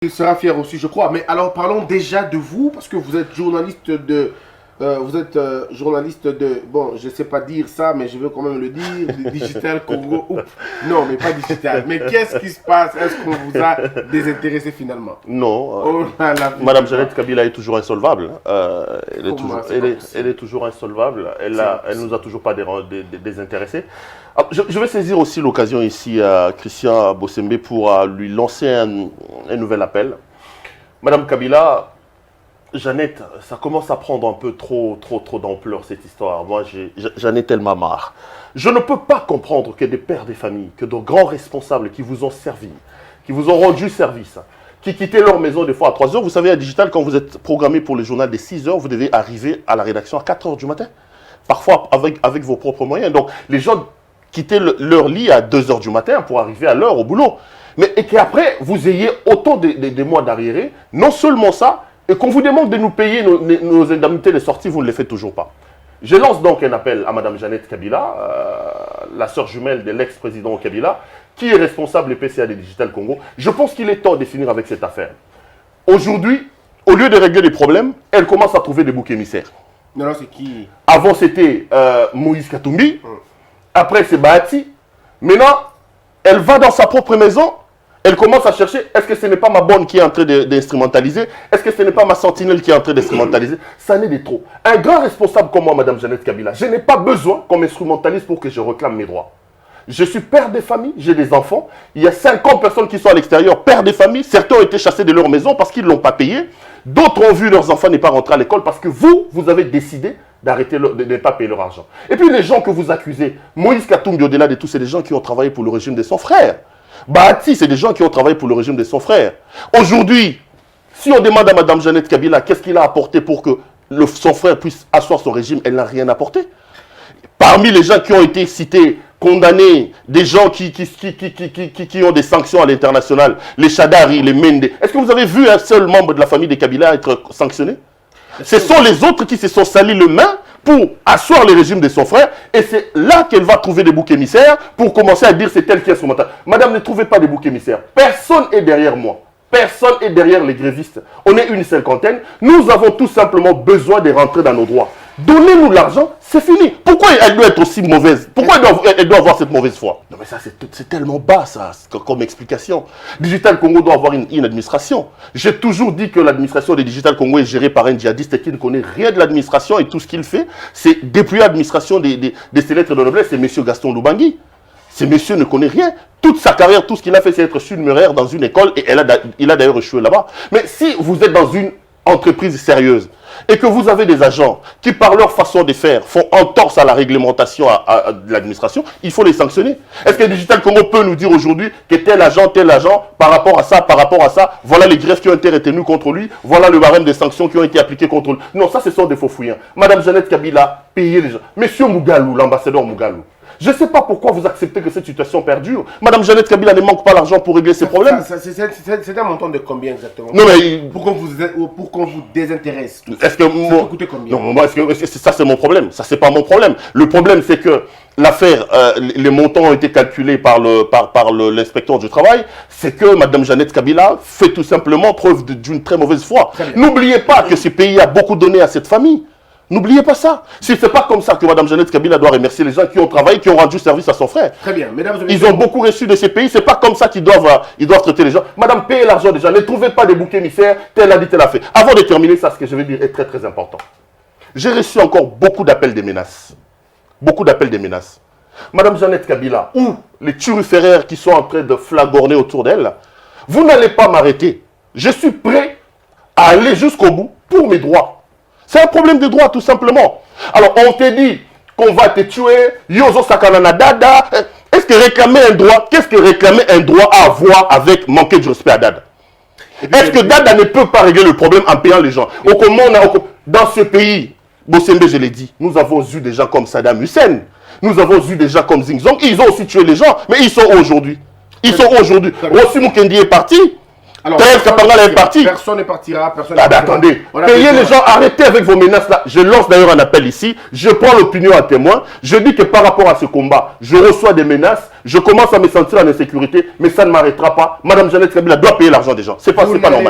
Il sera fier aussi, je crois. Mais alors, parlons déjà de vous, parce que vous êtes journaliste de... journaliste de... Bon, je ne sais pas dire ça, mais je veux quand même le dire. De Digital Congo. Oups. Non, mais pas Digital. Mais qu'est-ce qui se passe? Est-ce qu'on vous a désintéressé finalement? Non. Oh là là, Madame Jeannette Kabila est toujours insolvable. Elle est toujours insolvable. Elle nous a toujours pas désintéressés. Je vais saisir aussi l'occasion ici à Christian Bossembe pour lui lancer un nouvel appel. Madame Kabila, Jeannette, ça commence à prendre un peu trop d'ampleur cette histoire. Moi, j'en ai tellement marre. Je ne peux pas comprendre que des pères de famille, que de grands responsables qui vous ont servi, qui vous ont rendu service, qui quittaient leur maison des fois à 3 heures. Vous savez, à Digital, quand vous êtes programmé pour le journal des 6 heures, vous devez arriver à la rédaction à 4 heures du matin. Parfois avec vos propres moyens. Donc, les gens quittaient leur lit à 2 heures du matin pour arriver à l'heure au boulot. Mais et qu'après, vous ayez autant de mois d'arriérés. Non seulement ça, et qu'on vous demande de nous payer nos indemnités de sortie, vous ne les faites toujours pas. Je lance donc un appel à Mme Jeannette Kabila, la sœur jumelle de l'ex-président Kabila, qui est responsable des PCA de Digital Congo. Je pense qu'il est temps de finir avec cette affaire. Aujourd'hui, au lieu de régler les problèmes, elle commence à trouver des boucs émissaires. Non, c'est qui? Avant, c'était Moïse Katumbi. Après, c'est Bahati. Maintenant, elle va dans sa propre maison. Elle commence à chercher, est-ce que ce n'est pas ma bonne qui est en train d'instrumentaliser? Est-ce que ce n'est pas ma sentinelle qui est en train d'instrumentaliser? Ça n'est de trop. Un grand responsable comme moi, Mme Jeannette Kabila, je n'ai pas besoin qu'on m'instrumentalise pour que je réclame mes droits. Je suis père de famille, j'ai des enfants. Il y a 50 personnes qui sont à l'extérieur, pères de famille. Certains ont été chassés de leur maison parce qu'ils ne l'ont pas payé. D'autres ont vu leurs enfants ne pas rentrer à l'école parce que vous avez décidé d'arrêter de ne pas payer leur argent. Et puis les gens que vous accusez, Moïse Katumbi, au-delà de tout, c'est des gens qui ont travaillé pour le régime de son frère. Bahati, c'est des gens qui ont travaillé pour le régime de son frère. Aujourd'hui, si on demande à Mme Jeannette Kabila qu'est-ce qu'il a apporté pour que son frère puisse asseoir son régime, elle n'a rien apporté. Parmi les gens qui ont été cités, condamnés, des gens qui ont des sanctions à l'international, les Chadari, les Mende, est-ce que vous avez vu un seul membre de la famille de Kabila être sanctionné? Ce sont les autres qui se sont salis les mains pour asseoir le régime de son frère. Et c'est là qu'elle va trouver des boucs émissaires pour commencer à dire c'est elle qui est instrumentale. Madame, ne trouvez pas des boucs émissaires. Personne n'est derrière moi. Personne n'est derrière les grévistes. On est une cinquantaine. Nous avons tout simplement besoin de rentrer dans nos droits. Donnez-nous l'argent, c'est fini. Pourquoi elle doit être aussi mauvaise? Pourquoi elle doit avoir cette mauvaise foi? Non mais ça c'est tellement bas ça, comme explication. Digital Congo doit avoir une administration. J'ai toujours dit que l'administration de Digital Congo est gérée par un djihadiste qui ne connaît rien de l'administration et tout ce qu'il fait, c'est déployer l'administration de ces lettres de noblesse, c'est M. Gaston Lubangui. Ce monsieur ne connaît rien. Toute sa carrière, tout ce qu'il a fait, c'est être surnuméraire dans une école et il a d'ailleurs échoué là-bas. Mais si vous êtes dans une entreprise sérieuse et que vous avez des agents qui, par leur façon de faire, font entorse à la réglementation de l'administration, il faut les sanctionner. Est-ce que Digital Congo peut nous dire aujourd'hui que tel agent, par rapport à ça, voilà les greffes qui ont été retenues contre lui, voilà le barème des sanctions qui ont été appliquées contre lui? Non, ça, ce sont des faux fouillants. Madame Jeannette Kabila, payez les gens. Monsieur Mugalou, l'ambassadeur Mugalou, je ne sais pas pourquoi vous acceptez que cette situation perdure. Madame Jeannette Kabila ne manque pas l'argent pour régler ses problèmes. C'est un montant de combien exactement? Non, mais pour qu'on vous désintéresse. Est-ce que ça peut coûter combien? Non, moi, ça c'est mon problème. Ça c'est pas mon problème. Le problème c'est que l'affaire, les montants ont été calculés par l'inspecteur du travail. C'est que Madame Jeannette Kabila fait tout simplement preuve d'une très mauvaise foi. N'oubliez pas que ce pays a beaucoup donné à cette famille. N'oubliez pas ça. Si ce n'est pas comme ça que Mme Jeannette Kabila doit remercier les gens qui ont travaillé, qui ont rendu service à son frère. Très bien. Mesdames et messieurs, ils ont beaucoup reçu de ces pays. Ce n'est pas comme ça qu'ils doivent traiter les gens. Madame, payez l'argent des gens. Ne trouvez pas des boucs émissaires. Tel a dit, tel a fait. Avant de terminer, ça, ce que je vais dire est très, très important. J'ai reçu encore beaucoup d'appels de menaces. Beaucoup d'appels de menaces. Mme Jeannette Kabila, ou les turiféraires qui sont en train de flagorner autour d'elle, vous n'allez pas m'arrêter. Je suis prêt à aller jusqu'au bout pour mes droits. C'est un problème de droit, tout simplement. Alors, on te dit qu'on va te tuer, yozo sakanana dada. Est-ce que réclamer un droit, qu'est-ce que réclamer un droit à avoir avec manquer de respect à Dada? Est-ce que Dada ne peut pas régler le problème en payant les gens? Dans ce pays, Bossembe, je l'ai dit, nous avons eu des gens comme Saddam Hussein. Nous avons eu des gens comme Zingzong. Ils ont aussi tué les gens, mais ils sont où aujourd'hui? Ils sont où aujourd'hui? Rossi Mukendi est parti. Alors, Tel Kapangala est parti. Personne ne partira. Personne Ah ne ben partira. attendez, On a payez besoin. les gens, arrêtez avec vos menaces là. Je lance d'ailleurs un appel ici, je prends l'opinion à témoin, je dis que par rapport à ce combat, je reçois des menaces, je commence à me sentir en insécurité, mais ça ne m'arrêtera pas. Madame Jeannette Kabila doit payer l'argent des gens. C'est pas normal.